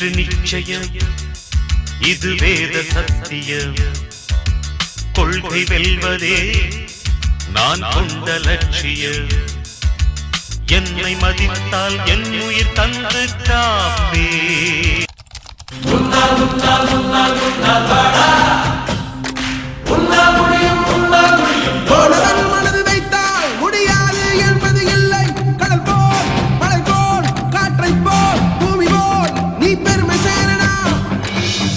வெற்றி நிச்சயம், இது வேத சத்தியம். கொள்கை வெல்வதே நான் கொண்ட லட்சியம். என்னை மதித்தால் என் உயிர் தந்து காப்பே. உன்னால் உன்னால் உன்னால் உன்னால் வாடா, உன்னால் முடியும் உன்னால் முடியும். தோழன் மனது வைத்தால் முடியாது என்பது இல்லை. கடல் போல் மலை போல் காற்றை போல் பூமி போல் நீ பெருமை சேரடா.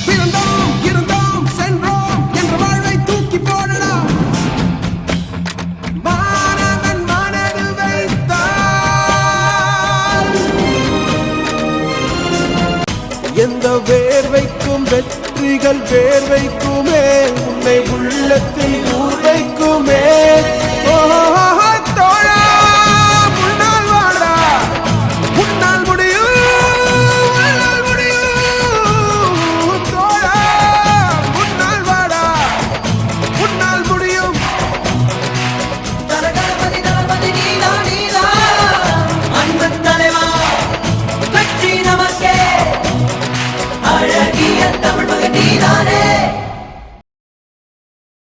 பிறந்தோம் இருந்தோம் சென்றோம் என்ற வாழ்வை தூக்கி போடடா. மாணவன் மனது வைத்தால் எந்த வேர்வைக்கும் வெற்றிகள் வேர்வைக்குமே, உன்னை உள்ளத்தில் ஊர்வைக்குமே. தோழா